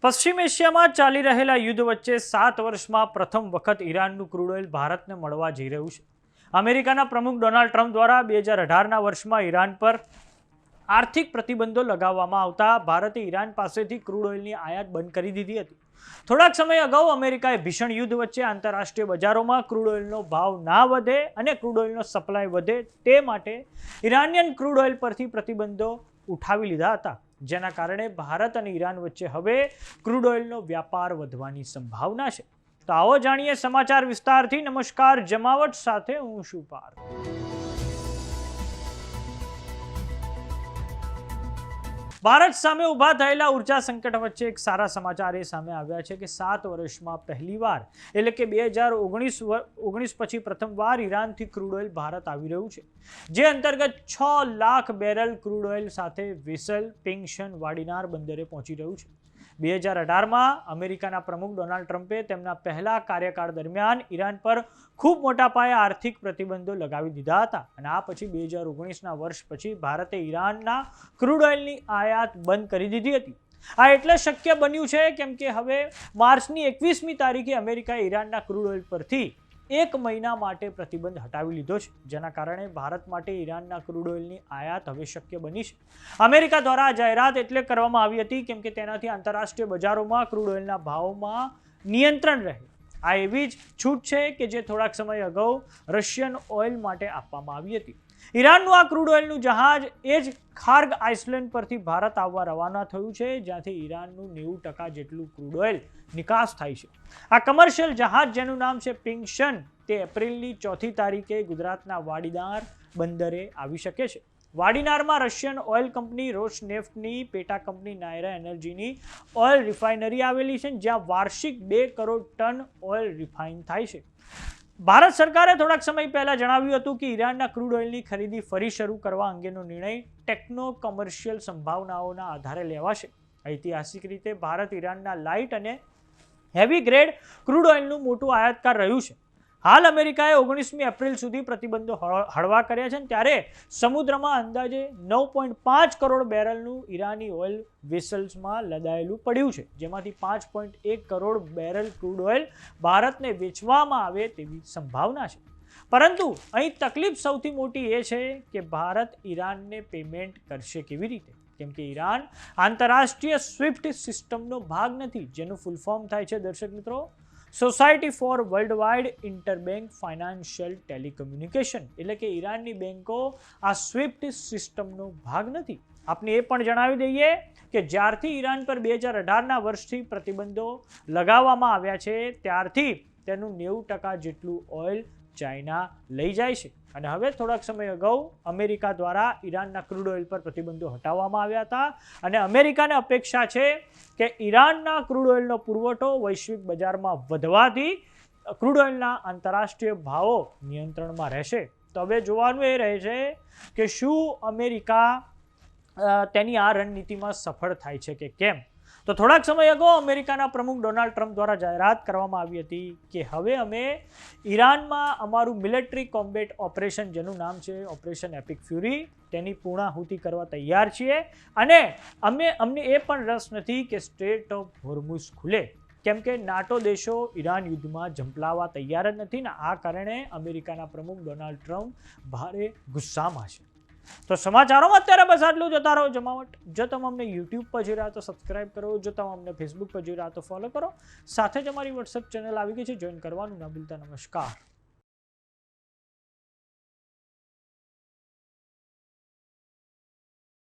પશ્ચિમ એશિયામાં ચાલી રહેલા યુદ્ધ વચ્ચે 7 વર્ષમાં પ્રથમ વખત ઈરાનનું ક્રૂડ ઓઇલ ભારતને મળવા જઈ રહ્યું છે. અમેરિકાના પ્રમુખ ડોનાલ્ડ ટ્રમ્પ દ્વારા 2018ના વર્ષમાં ઈરાન પર આર્થિક પ્રતિબંધો લગાવવામાં આવતા ભારતે ઈરાન પાસેથી ક્રૂડ ઓઇલની આયાત બંધ કરી દીધી હતી. થોડાક સમય અગાઉ અમેરિકાએ ભીષણ યુદ્ધ વચ્ચે આંતરરાષ્ટ્રીય બજારોમાં ક્રૂડ ઓઇલનો ભાવ ના વધે અને ક્રૂડ ઓઇલનો સપ્લાય વધે તે માટે ઈરાનિયન ક્રૂડ ઓઇલ પરથી પ્રતિબંધો ઉઠાવી લીધા હતા, જેના કારણે ભારત અને ઈરાન વચ્ચે હવે ક્રૂડ ઓઇલનો વ્યાપાર વધવાની સંભાવના છે. તો આવો જાણીએ સમાચાર વિસ્તારથી. નમસ્કાર, જમાવટ સાથે હું છું પાર્થ. ભારત સામે ઊભા થયેલા ઉર્જા સંકટ વચ્ચે એક સારા સમાચાર એ સામે આવ્યા છે કે 7 વર્ષમાં પહેલીવાર એટલે કે 2019 પછી પ્રથમવાર ઈરાનથી ક્રૂડ ઓઇલ ભારત આવી રહ્યું છે, જે અંતર્ગત 6 લાખ બેરલ ક્રૂડ ઓઇલ સાથે વેસલ પિંગશન વાડીનાર બંદરે પહોંચી રહ્યું છે. 2018માં અમેરિકાના પ્રમુખ ડોનાલ્ડ ટ્રમ્પે તેમના પહેલા કાર્યકાળ દરમિયાન ઈરાન પર ખૂબ મોટા પાયે આર્થિક પ્રતિબંધો લગાવી દીધા હતા અને આ પછી 2019ના વર્ષ પછી ભારતે ઈરાનના ક્રૂડ ઓઇલની આયાત બંધ કરી દીધી હતી. આ એટલે શક્ય બન્યું છે કેમ કે હવે માર્ચની 21મી તારીખે અમેરિકાએ ઈરાનના ક્રૂડ ઓઇલ પરથી 1 મહિના માટે પ્રતિબંધ હટાવી લીધો છે, જેના કારણે ભારત માટે ઈરાનના ક્રૂડ ઓઇલની આયાત હવે શક્ય બની છે. અમેરિકા દ્વારા આ જાહેરાત એટલે કરવામાં આવી હતી કેમ કે તેનાથી આંતરરાષ્ટ્રીય બજારોમાં ક્રૂડ ઓઇલના ભાવમાં નિયંત્રણ રહે. આ એવી જ છૂટ છે કે જે થોડાક સમય અગાઉ રશિયન ઓઇલ માટે આપવામાં આવી હતી. ઈરાનનું આ ક્રૂડ ઓઇલનું જહાજ એ જ ખાર્ગ આઇસલેન્ડ પરથી ભારત આવવા રવાના થયું છે, જ્યાંથી ઈરાનનું 90% જેટલું ક્રૂડ ઓઇલ નિકાસ થાય છે. આ કમર્શિયલ જહાજ, જેનું નામ છે પિંગશન, તે એપ્રિલની 4મી તારીખે ગુજરાતના વાડીનાર બંદરે આવી શકે છે. વાડીનારમાં રશિયન ઓઇલ કંપની રોસનેફ્ટની પેટા કંપની નાયરા એનર્જીની ઓઇલ રિફાઇનરી આવેલી છે, જ્યાં વાર્ષિક 2 કરોડ ટન ઓઇલ રિફાઇન થાય છે. ભારત સરકારે થોડાક સમય પહેલા જણાવ્યું હતું કે ઈરાનના ક્રૂડ ઓઇલની ખરીદી ફરી શરૂ કરવા અંગેનો નિર્ણય ટેકનો કમર્શિયલ સંભાવનાઓના આધારે લેવાશે. ઐતિહાસિક રીતે ભારત ઈરાનના લાઇટ અને હેવી ગ્રેડ ક્રૂડ ઓઇલનું મોટું આયાતકાર રહ્યું છે. હાલ અમેરિકાએ 19મી એપ્રિલ સુધી પ્રતિબંધો હળવા કર્યા છે, ત્યારે સમુદ્રમાં અંદાજે 9.5 કરોડ બેરલનું ઈરાની ઓઇલ વેસલ્સમાં લદાયેલું પડ્યું છે, જેમાંથી 5.1 કરોડ બેરલ ક્રૂડ ઓઇલ ભારતને વેચવામાં આવે તેવી સંભાવના છે. પરંતુ અહીં તકલીફ સૌથી મોટી એ છે કે ભારત ઈરાનને પેમેન્ટ કરશે કેવી રીતે, કેમ કે ઈરાન આંતરરાષ્ટ્રીય સ્વિફ્ટ સિસ્ટમનો ભાગ નથી, જેનું ફૂલ ફોર્મ થાય છે, દર્શક મિત્રો, society for worldwide interbank financial telecommunication. એટલે કે ઈરાનની બેંકો આ સ્વિફ્ટ સિસ્ટમનો ભાગ નથી. આપને એ પણ જણાવી દઈએ કે જ્યારથી ઈરાન પર 2018ના વર્ષથી પ્રતિબંધો લગાવવામાં આવ્યા છે, ત્યારથી તેનું 90% જેટલું ઓઇલ ચાઇના લઈ જાય છે. અને હવે થોડાક સમય અગાઉ અમેરિકા દ્વારા ઈરાનના ક્રૂડ ઓઇલ પર પ્રતિબંધો હટાવવામાં આવ્યા હતા અને અમેરિકાને અપેક્ષા છે કે ઈરાનના ક્રૂડ ઓઇલનો પુરવઠો વૈશ્વિક બજારમાં વધવાથી ક્રૂડ ઓઇલના આંતરરાષ્ટ્રીય ભાવો નિયંત્રણમાં રહેશે. તો હવે જોવાનું એ રહે છે કે શું અમેરિકા તેની આ રણનીતિમાં સફળ થાય છે કે કેમ. તો થોડાક સમય અગાઉ અમેરિકાના પ્રમુખ ડોનાલ્ડ ટ્રમ્પ દ્વારા જાહેરાત કરવામાં આવી હતી કે હવે અમે ઈરાનમાં અમારું મિલિટરી કોમ્બેટ ઓપરેશન, જેનું નામ છે ઓપરેશન એપિક ફ્યુરી, તેની પૂર્ણાહુતિ કરવા તૈયાર છીએ અને અમને એ પણ રસ નથી કે સ્ટ્રેટ ઓફ હોર્મુઝ ખુલે, કેમ કે નાટો દેશો ઈરાન યુદ્ધમાં ઝંપલાવવા તૈયાર જ નથી ને આ કારણે અમેરિકાના પ્રમુખ ડોનાલ્ડ ટ્રમ્પ ભારે ગુસ્સામાં છે. તો સમાચારોમાં અત્યારે બસ આટલું. જોતા રહો જમાવટ. જો તમે અમને યુટ્યુબ પર જોઈ રહ્યા તો સબસ્ક્રાઇબ કરો, જો તમે અમને ફેસબુક પર જોઈ રહ્યા તો ફોલો કરો. સાથે જ અમારી વોટ્સએપ ચેનલ આવી ગઈ છે, જોઈન કરવાનું ના ભૂલતા. નમસ્કાર.